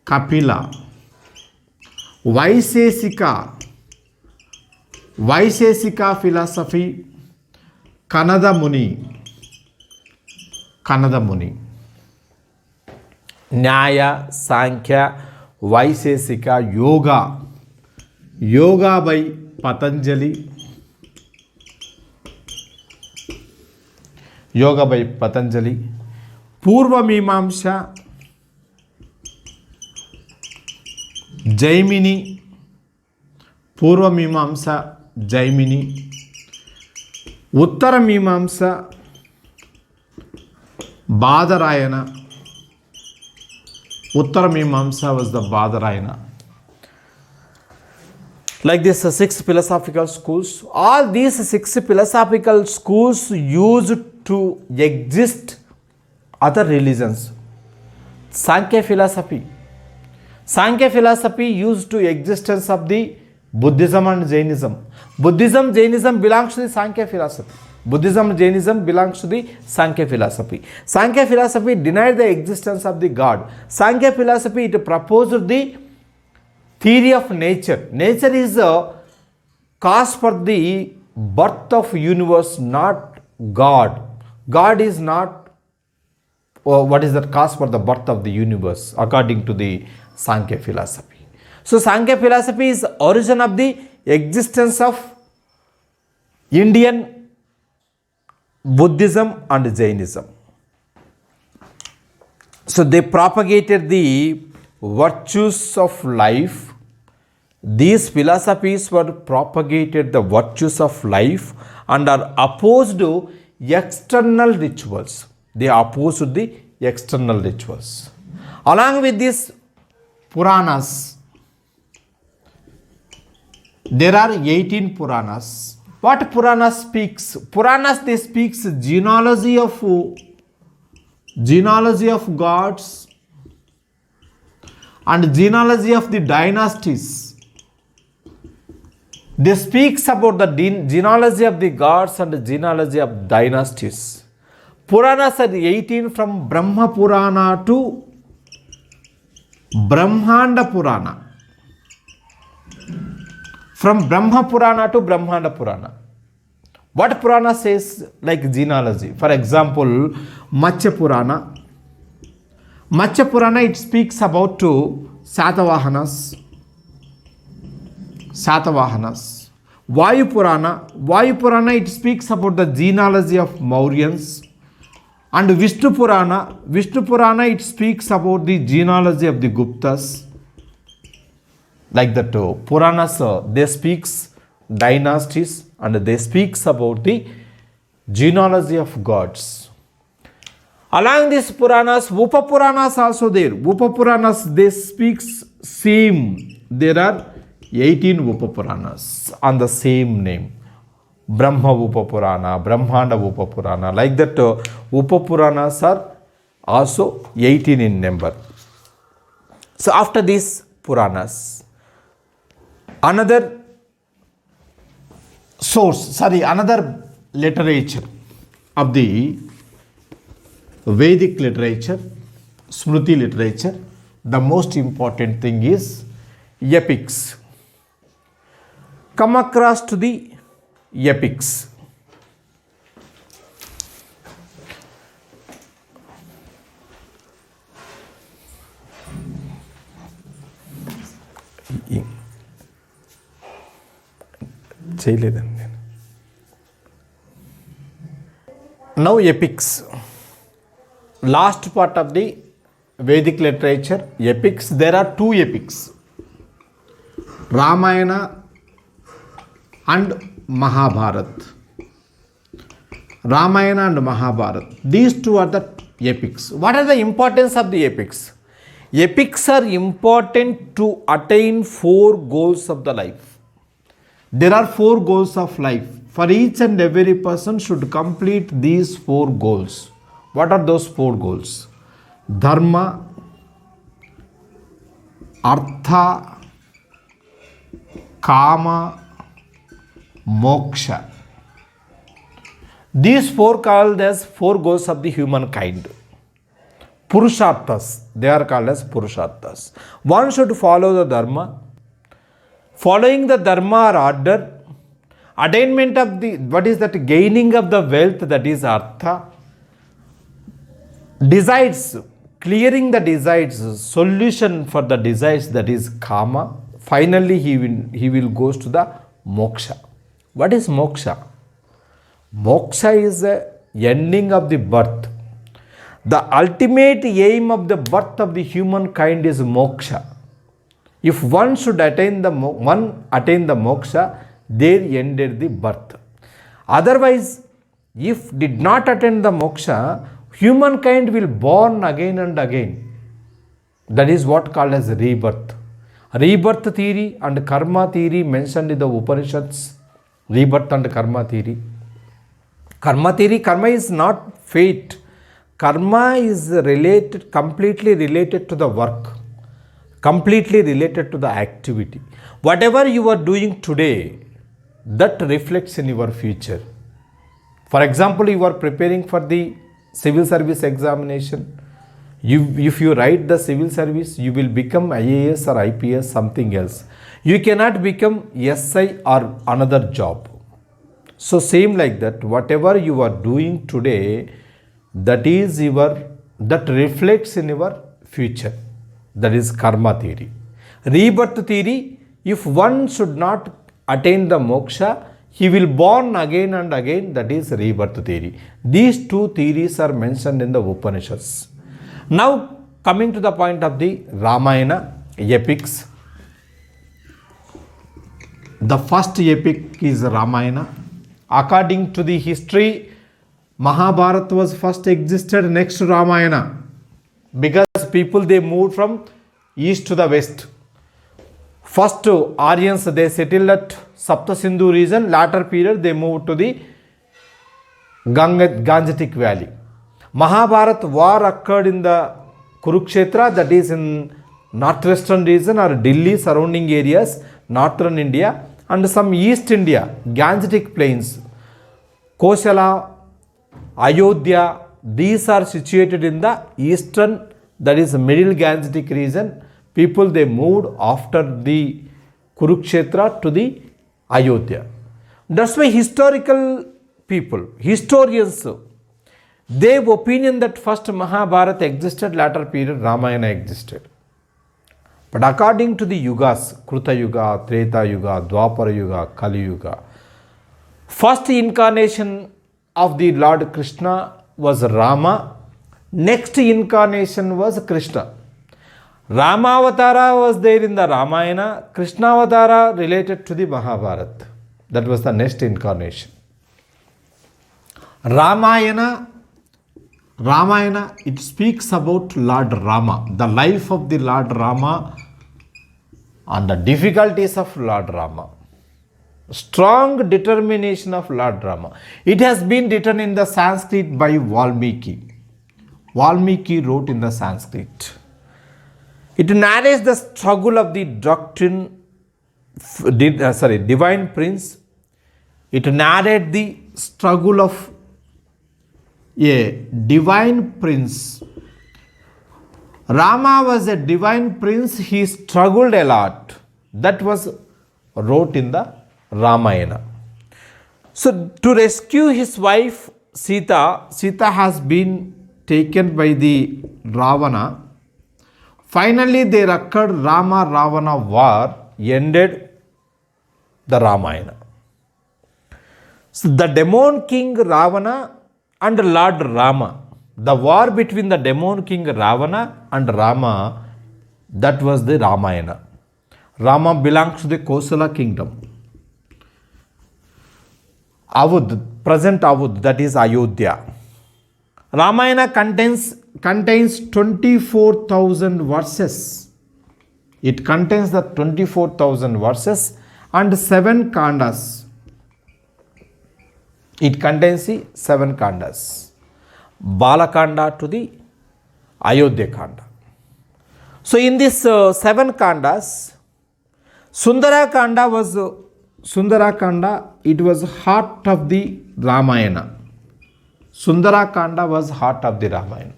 Speaker 1: Kapila. Vaisesika philosophy, Kanada Muni. Nyaya, Sankhya, Vaisesika, Yoga by Patanjali. Purva Mimamsa, Jaimini. Purva Mimamsa, Jaimini. Uttara Mimamsa, Badarayana. Uttara Mimamsa was the Badarayana. Like this 6 philosophical schools. All these 6 philosophical schools used to exist other religions. Sankhya philosophy used to existence of the Buddhism and Jainism. Buddhism, Jainism belongs to the Sankhya philosophy. Sankhya philosophy denied the existence of the God. Sankhya philosophy, it proposed the theory of nature. Nature is a cause for the birth of universe, not God. God is not what is the cause for the birth of the universe according to the Sankhya philosophy. So Sankhya philosophy is origin of the existence of Indian Buddhism and Jainism. So they propagated the virtues of life. These philosophies were propagated the virtues of life and are opposed to external rituals. They are opposed to the external rituals. Along with these Puranas, there are 18 Puranas. What Puranas speaks? Puranas, they speaks genealogy of gods and genealogy of the dynasties. They speaks about the genealogy of the gods and the genealogy of dynasties. Puranas are 18 from Brahma Purana to Brahmanda Purana. From Brahma Purana to Brahmanda Purana. What Purana says like genealogy? For example, Matsya Purana. Matsya Purana, it speaks about Satavahanas. Vayu Purana, it speaks about the genealogy of Mauryans. And Vishnu Purana, it speaks about the genealogy of the Guptas. Like that, Puranas, they speaks dynasties and they speaks about the genealogy of gods. Along these Puranas, Upa Puranas also there. Upa Puranas, they speaks same. There are 18 Upa Puranas on the same name. Brahma Upa Purana, Brahmanda Upa Purana. Like that, Upa Puranas are also 18 in number. So after these Puranas, another literature of the Vedic literature, Smriti literature, the most important thing is epics. Come across to the epics. Now epics. Last part of the Vedic literature, epics. There are two epics, Ramayana and Mahabharata. Ramayana and Mahabharata. These two are the epics. What are the importance of the epics? Epics are important to attain 4 goals of the life. There are 4 goals of life. For each and every person should complete these 4 goals. What are those 4 goals? Dharma, Artha, Kama, Moksha. These 4 called as 4 goals of the humankind. Purusharthas, they are called as Purusharthas. One should follow the Dharma. Following the Dharma or order, attainment of the, what is that, gaining of the wealth, that is Artha. Desires, clearing the desires, solution for the desires, that is Kama. Finally, he will goes to the Moksha. What is Moksha? Moksha is the ending of the birth. The ultimate aim of the birth of the humankind is Moksha. If one should attain the moksha, there ended the birth. Otherwise, if did not attain the moksha, humankind will born again and again. That is what called as rebirth. Rebirth theory and karma theory mentioned in the Upanishads. Rebirth and karma theory. Karma theory, karma is not fate. Karma is completely related to the work. Completely related to the activity. Whatever you are doing today, that reflects in your future. For example, you are preparing for the civil service examination. If you write the civil service, you will become IAS or IPS, something else. You cannot become SI or another job. So same like that, whatever you are doing today, that reflects in your future. That is karma theory. Rebirth theory, if one should not attain the moksha, he will born again and again, that is rebirth theory. These two theories are mentioned in the Upanishads. Now coming to the point of the Ramayana epics. The first epic is Ramayana. According to the history, Mahabharata was first existed next to Ramayana, because people they moved from east to the west. First Aryans they settled at Sapta Sindhu region. Later period they moved to the Gangetic Valley. Mahabharata war occurred in the Kurukshetra, that is in northwestern region or Delhi surrounding areas, northern India, and some East India, Gangetic plains, Kosala, Ayodhya. These are situated in the eastern, that is middle Gangetic region. People they moved after the Kurukshetra to the Ayodhya. That's why historical people, historians, they have opinion that first Mahabharata existed, later period Ramayana existed. But according to the yugas, Kruta Yuga, Treta Yuga, Dwapara Yuga, Kali Yuga, first incarnation of the Lord Krishna was Rama. Next incarnation was Krishna. Rama Avatara was there in the Ramayana. Krishna Avatara related to the Mahabharata. That was the next incarnation. Ramayana, it speaks about Lord Rama, the life of the Lord Rama and the difficulties of Lord Rama. Strong determination of Lord Rama. It has been written in the Sanskrit by Valmiki. Valmiki wrote in the Sanskrit. It narrates the struggle of the divine prince. It narrates the struggle of a divine prince. Rama was a divine prince. He struggled a lot. That was wrote in the Ramayana. So to rescue his wife Sita has been taken by the Ravana. Finally there occurred Rama-Ravana war, ended the Ramayana. So the demon king Ravana and Lord Rama, the war between the demon king Ravana and Rama, that was the Ramayana. Rama belongs to the Kosala kingdom. Avud, present Avud, that is Ayodhya. Ramayana contains 24,000 verses. It contains the 24,000 verses and 7 kandas. It contains the 7 kandas. Balakanda to the Ayodhya Kanda. So in this 7 kandas, Sundara Kanda, it was heart of the Ramayana. Sundara Kanda was heart of the Ramayana.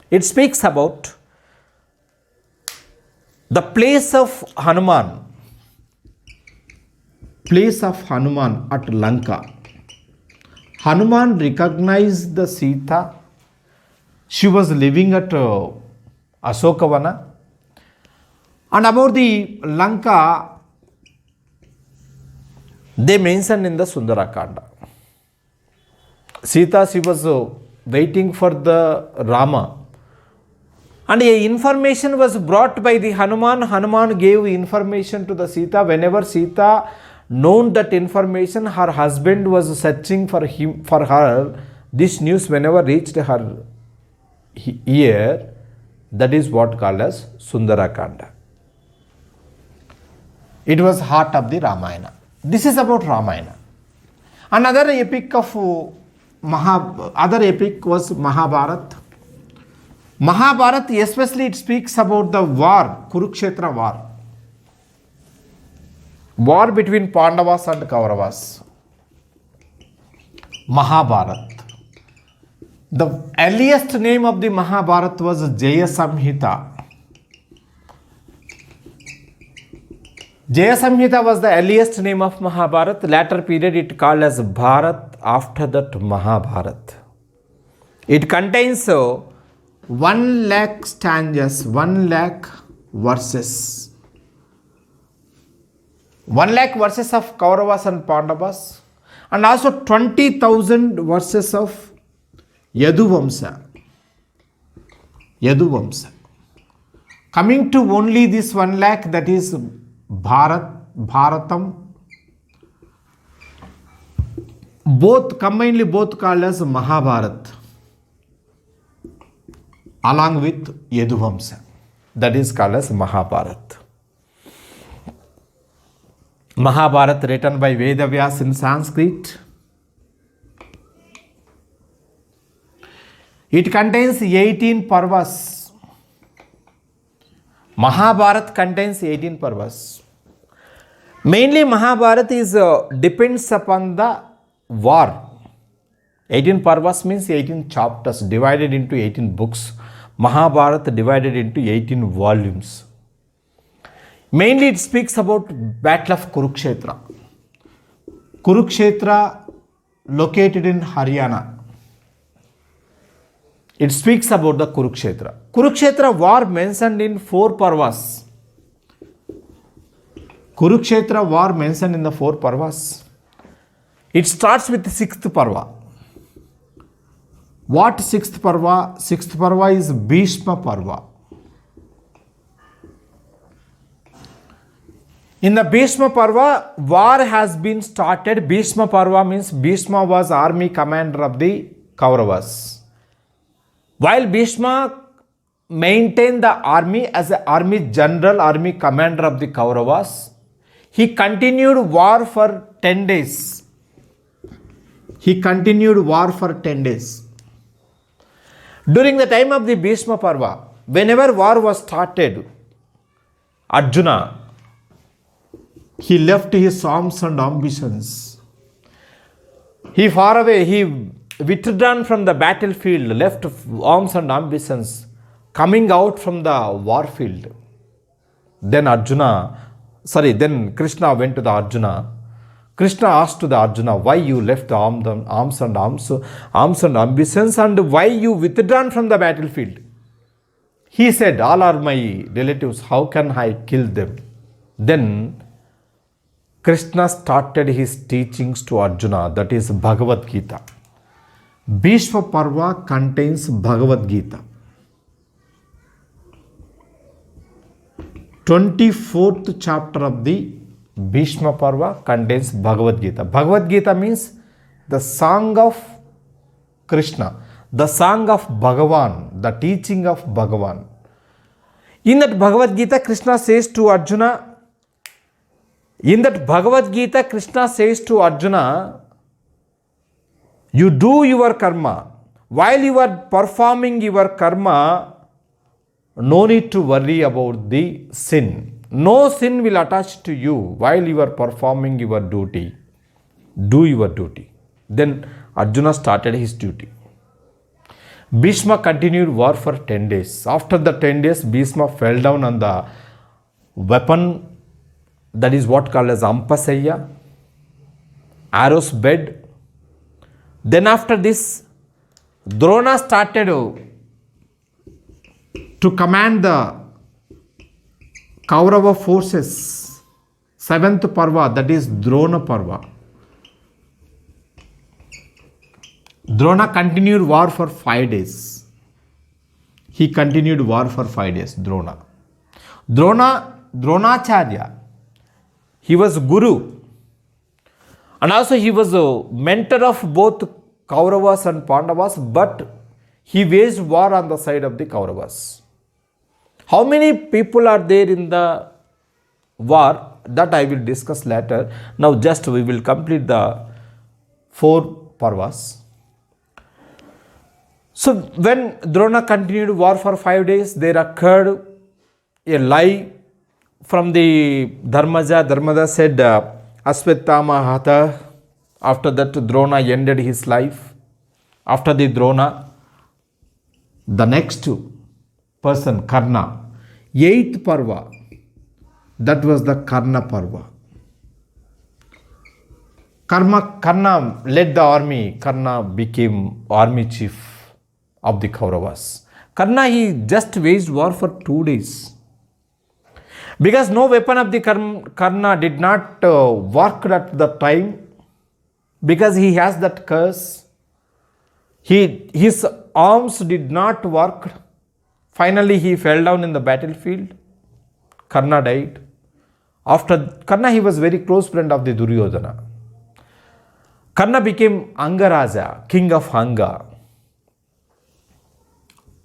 Speaker 1: It speaks about the place of Hanuman at Lanka. Hanuman recognized the Sita. She was living at Asokavana. And about the Lanka, they mentioned in the Sundarakanda. Sita, she was waiting for the Rama. And a information was brought by the Hanuman. Hanuman gave information to the Sita. Whenever Sita known that information, her husband was searching for her. This news whenever reached her ear, that is what called as Sundarakanda. It was heart of the Ramayana. This is about Ramayana. Another epic was Mahabharata. Mahabharata, especially it speaks about the war, Kurukshetra war. War between Pandavas and Kauravas. Mahabharata. The earliest name of the Mahabharata was Jaya Samhita. Jaya Samhita was the earliest name of Mahabharata. Later period it called as Bharat, after that Mahabharata. It contains 1 lakh stanzas, 1 lakh verses. 1 lakh verses of Kauravas and Pandavas, and also 20,000 verses of Yaduvamsa. Yaduvamsa. Coming to only this 1 lakh, that is Bharatam, both called as Mahabharat, along with Yaduvamsa, that is called as Mahabharat. Mahabharat written by Vedavyas in Sanskrit. It contains 18 parvas. Mahabharat contains 18 parvas. Mainly Mahabharat depends upon the war. 18 parvas means 18 chapters divided into 18 books. Mahabharata divided into 18 volumes. Mainly it speaks about Battle of Kurukshetra. Kurukshetra located in Haryana. It speaks about the Kurukshetra. Kurukshetra war mentioned in 4 parvas. Kurukshetra war mentioned in the 4 parvas. It starts with the 6th parva. What 6th parva? 6th parva is Bhishma parva. In the Bhishma parva, war has been started. Bhishma parva means Bhishma was army commander of the Kauravas. While Bhishma maintained the army as an army general, army commander of the Kauravas, he continued war for 10 days. During the time of the Bhishma parva, whenever war was started, Arjuna, he left his arms and ambitions. He far away, he withdrawn from the battlefield, left arms and ambitions, coming out from the war field. Then Krishna went to the Arjuna. Krishna asked to the Arjuna, why you left the arms and ambitions, and why you withdrawn from the battlefield? He said, all are my relatives, how can I kill them? Then Krishna started his teachings to Arjuna, that is Bhagavad Gita. Bhishma Parva contains Bhagavad Gita. 24th chapter of the Bhishma Parva contains Bhagavad Gita. Bhagavad Gita means the song of Krishna, the song of Bhagavan, the teaching of Bhagavan. In that Bhagavad Gita, Krishna says to Arjuna, you do your karma. While you are performing your karma, no need to worry about the sin. No sin will attach to you while you are performing your duty. Do your duty. Then Arjuna started his duty. Bhishma continued war for 10 days. After the 10 days, Bhishma fell down on the weapon, that is what called as Ampasaya, arrow's bed. Then after this, Drona started to command the Kaurava forces. 7th Parva, that is Drona Parva. Drona continued war for 5 days. He continued war for 5 days, Drona. Dronacharya, he was Guru. And also he was a mentor of both Kauravas and Pandavas, but he waged war on the side of the Kauravas. How many people are there in the war? That I will discuss later. Now just we will complete the 4 Parvas. So when Drona continued war for 5 days, there occurred a lie from the Dharmaja. Dharmaja said, Aswatthama Hatha. After that, Drona ended his life. After the Drona, the next person, Karna, 8th Parva, that was the Karna Parva. Karna led the army. Karna became army chief of the Kauravas. Karna, he just waged war for 2 days. Because no weapon of the Karna did not work at the time, because he has that curse. His arms did not work. Finally, he fell down in the battlefield. Karna died. After Karna, he was very close friend of the Duryodhana. Karna became Angaraja, king of Anga.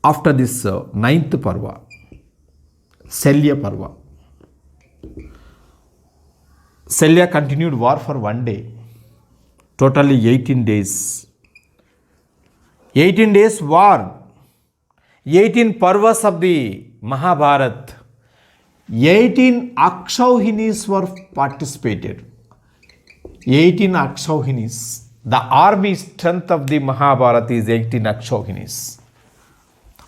Speaker 1: After this ninth Parva, Shalya Parva. Shalya continued war for one day. Totally 18 days. 18 days war. 18 Parvas of the Mahabharata. 18 Akshauhinis were participated. 18 Akshauhinis. The army strength of the Mahabharata is 18 Akshauhinis.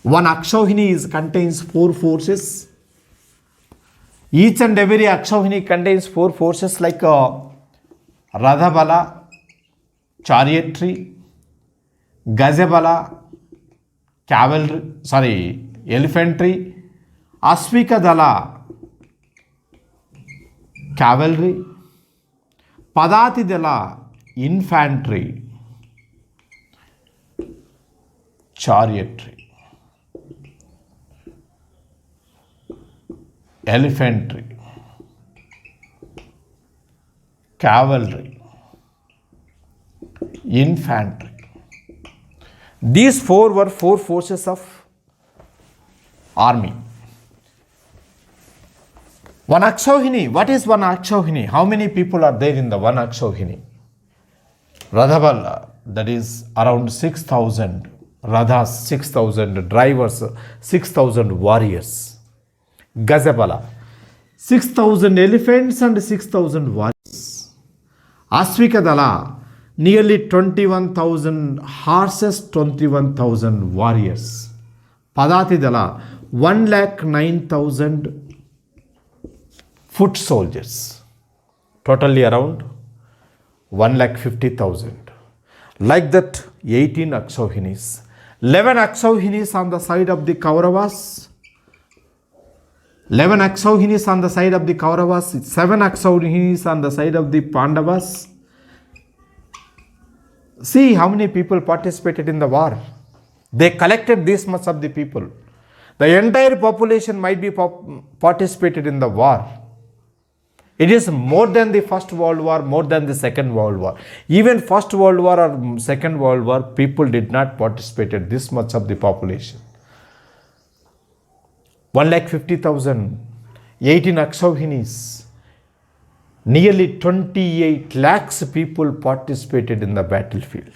Speaker 1: One Akshauhini contains 4 forces. Each and every Akshauhini contains 4 forces like Radhabala, chariotry, Gazabala, elephantry, Ashvikadala, cavalry, Padatidala, infantry, chariotry, elephantry, cavalry, infantry. These 4 were 4 forces of army. One Akshauhini. What is one Akshauhini? How many people are there in the one Akshauhini? Radhabala, that is around 6,000. Radhas, 6,000 drivers, 6,000 warriors. Gazabala, 6,000 elephants and 6,000 warriors. Ashvikadala, nearly 21,000 horses, 21,000 warriors. Padatidala, 1,09,000 foot soldiers. Totally around 1,50,000. Like that, 18 Akshauhinis. 11 Akshauhinis on the side of the Kauravas. 11 Akshauhinis on the side of the Kauravas. 7 Akshauhinis on the side of the Pandavas. See how many people participated in the war. They collected this much of the people. The entire population might be participated in the war. It is more than the First World War, more than the Second World War. Even First World War or Second World War, people did not participate this much of the population. 1,50,000, 18 Akshauhinis, nearly 28 lakhs people participated in the battlefield.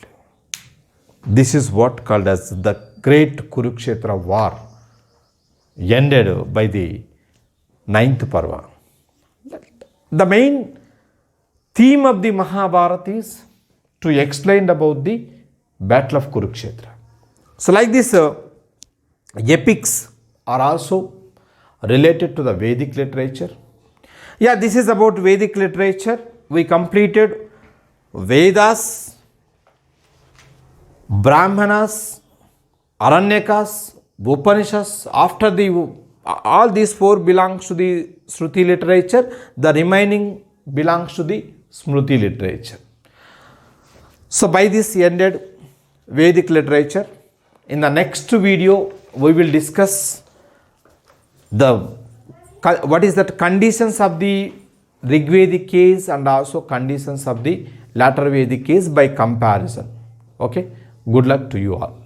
Speaker 1: This is what called as the Great Kurukshetra War, ended by the 9th Parva. The main theme of the Mahabharata is to explain about the Battle of Kurukshetra. So like this, epics are also related to the Vedic literature. Yeah, this is about Vedic literature. We completed Vedas, Brahmanas, Aranyakas, Upanishads. After all these 4 belongs to the Shruti literature, the remaining belongs to the Smruti literature. So by this ended Vedic literature. In the next video, we will discuss what is that conditions of the Rigvedic case and also conditions of the latter Vedic case by comparison. Okay, good luck to you all.